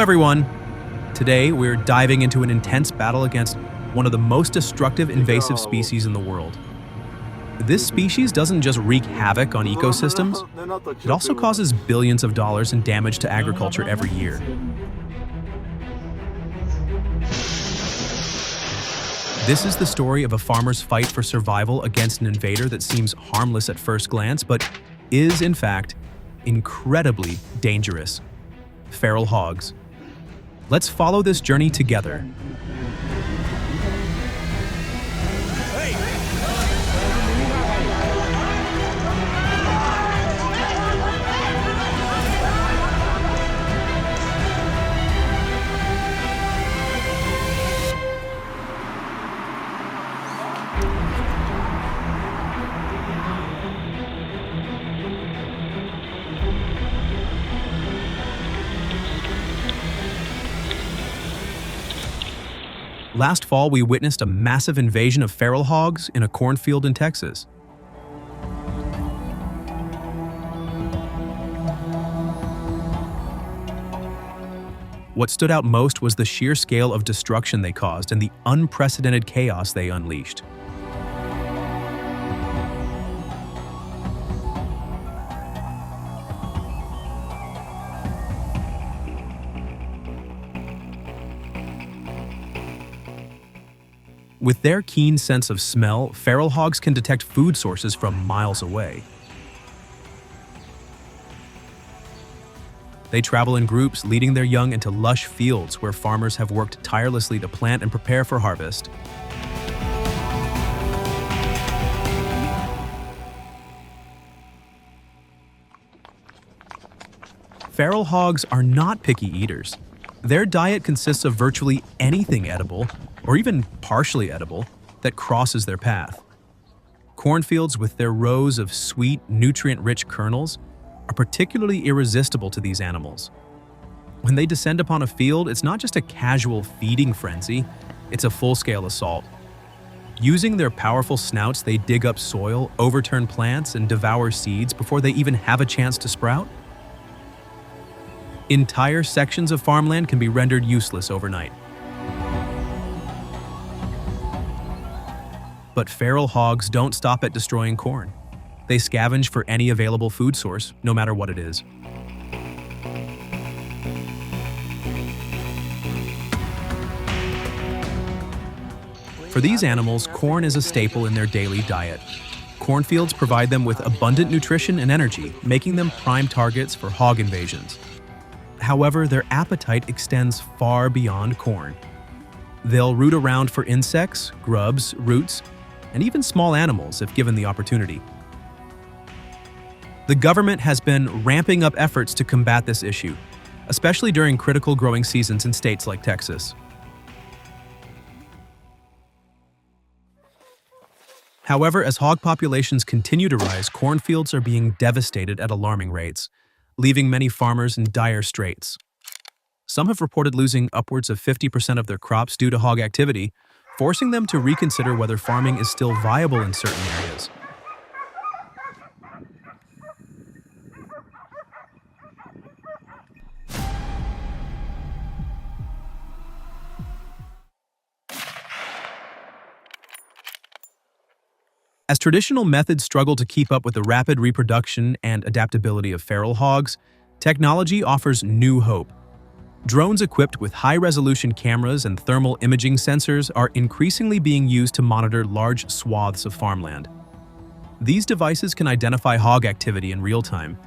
everyone! Today we're diving into an intense battle against one of the most destructive invasive species in the world. This species doesn't just wreak havoc on ecosystems, it also causes billions of dollars in damage to agriculture every year. This is the story of a farmer's fight for survival against an invader that seems harmless at first glance, but is, in fact, incredibly dangerous. Feral hogs. Let's follow this journey together. Last fall, we witnessed a massive invasion of feral hogs in a cornfield in Texas. What stood out most was the sheer scale of destruction they caused and the unprecedented chaos they unleashed. With their keen sense of smell, feral hogs can detect food sources from miles away. They travel in groups, leading their young into lush fields where farmers have worked tirelessly to plant and prepare for harvest. Feral hogs are not picky eaters. Their diet consists of virtually anything edible, or even partially edible, that crosses their path. Cornfields with their rows of sweet, nutrient-rich kernels are particularly irresistible to these animals. When they descend upon a field, it's not just a casual feeding frenzy, it's a full-scale assault. Using their powerful snouts, they dig up soil, overturn plants, and devour seeds before they even have a chance to sprout. Entire sections of farmland can be rendered useless overnight. But feral hogs don't stop at destroying corn. They scavenge for any available food source, no matter what it is. For these animals, corn is a staple in their daily diet. Cornfields provide them with abundant nutrition and energy, making them prime targets for hog invasions. However, their appetite extends far beyond corn. They'll root around for insects, grubs, roots, and even small animals if given the opportunity. The government has been ramping up efforts to combat this issue, especially during critical growing seasons in states like Texas. However, as hog populations continue to rise, cornfields are being devastated at alarming rates, leaving many farmers in dire straits. Some have reported losing upwards of 50% of their crops due to hog activity, forcing them to reconsider whether farming is still viable in certain areas. As traditional methods struggle to keep up with the rapid reproduction and adaptability of feral hogs, technology offers new hope. Drones equipped with high-resolution cameras and thermal imaging sensors are increasingly being used to monitor large swaths of farmland. These devices can identify hog activity in real time,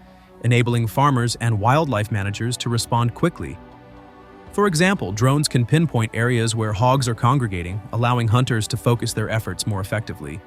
enabling farmers and wildlife managers to respond quickly. For example, drones can pinpoint areas where hogs are congregating, allowing hunters to focus their efforts more effectively.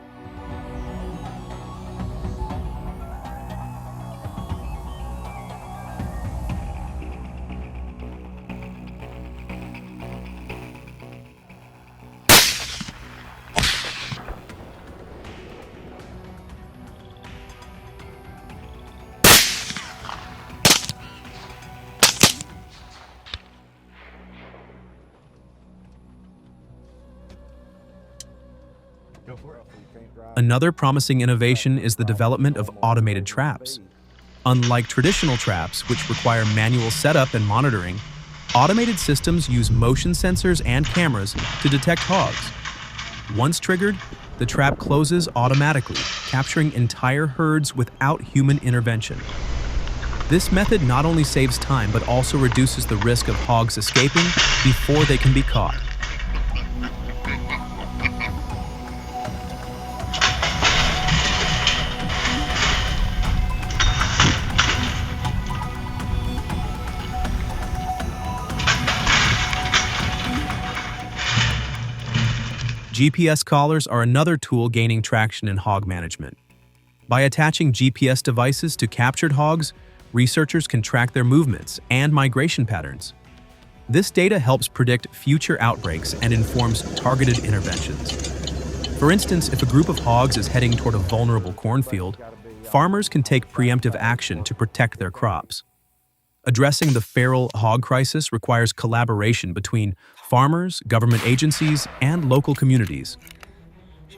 Another promising innovation is the development of automated traps. Unlike traditional traps, which require manual setup and monitoring, Automated systems use motion sensors and cameras to detect hogs. Once triggered, the trap closes automatically, capturing entire herds without human intervention. This method not only saves time but also reduces the risk of hogs escaping before they can be caught. GPS collars are another tool gaining traction in hog management. By attaching GPS devices to captured hogs, researchers can track their movements and migration patterns. This data helps predict future outbreaks and informs targeted interventions. For instance, if a group of hogs is heading toward a vulnerable cornfield, farmers can take preemptive action to protect their crops. Addressing the feral hog crisis requires collaboration between farmers, government agencies, and local communities.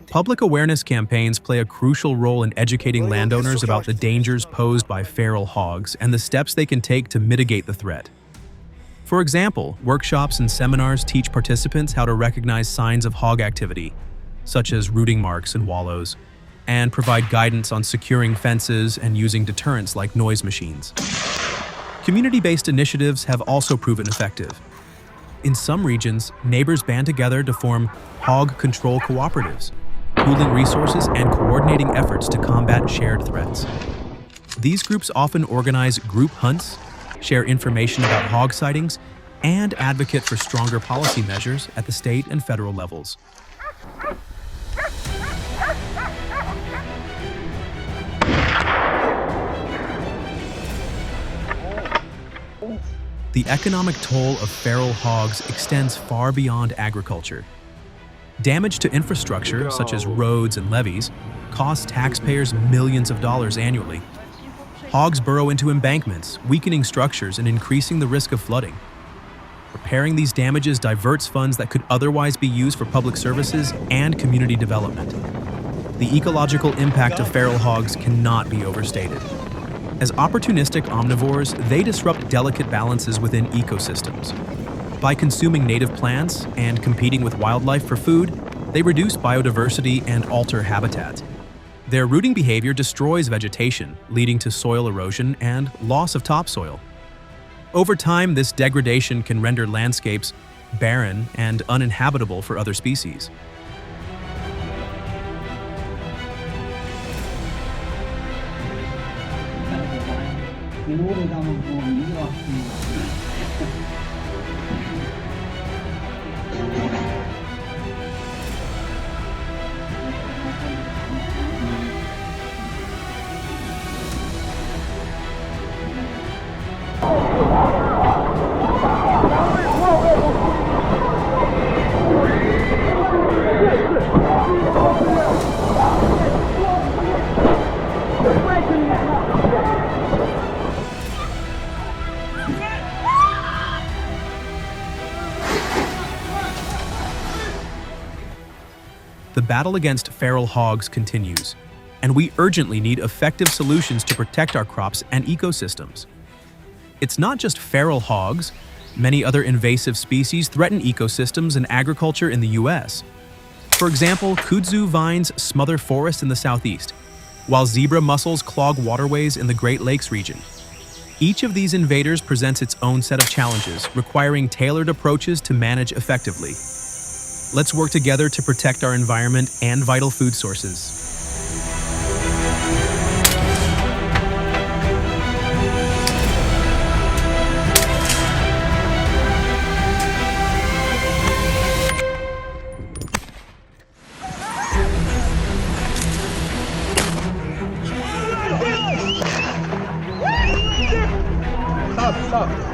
Public awareness campaigns play a crucial role in educating landowners about the dangers posed by feral hogs and the steps they can take to mitigate the threat. For example, workshops and seminars teach participants how to recognize signs of hog activity, such as rooting marks and wallows, and provide guidance on securing fences and using deterrents like noise machines. Community-based initiatives have also proven effective. In some regions, neighbors band together to form hog control cooperatives, pooling resources and coordinating efforts to combat shared threats. These groups often organize group hunts, share information about hog sightings, and advocate for stronger policy measures at the state and federal levels. The economic toll of feral hogs extends far beyond agriculture. Damage to infrastructure, such as roads and levees, costs taxpayers millions of dollars annually. Hogs burrow into embankments, weakening structures and increasing the risk of flooding. Repairing these damages diverts funds that could otherwise be used for public services and community development. The ecological impact of feral hogs cannot be overstated. As opportunistic omnivores, they disrupt delicate balances within ecosystems. By consuming native plants and competing with wildlife for food, they reduce biodiversity and alter habitat. Their rooting behavior destroys vegetation, leading to soil erosion and loss of topsoil. Over time, this degradation can render landscapes barren and uninhabitable for other species. The battle against feral hogs continues, and we urgently need effective solutions to protect our crops and ecosystems. It's not just feral hogs. Many other invasive species threaten ecosystems and agriculture in the U.S. For example, kudzu vines smother forests in the southeast, while zebra mussels clog waterways in the Great Lakes region. Each of these invaders presents its own set of challenges, requiring tailored approaches to manage effectively. Let's work together to protect our environment and vital food sources. Stop.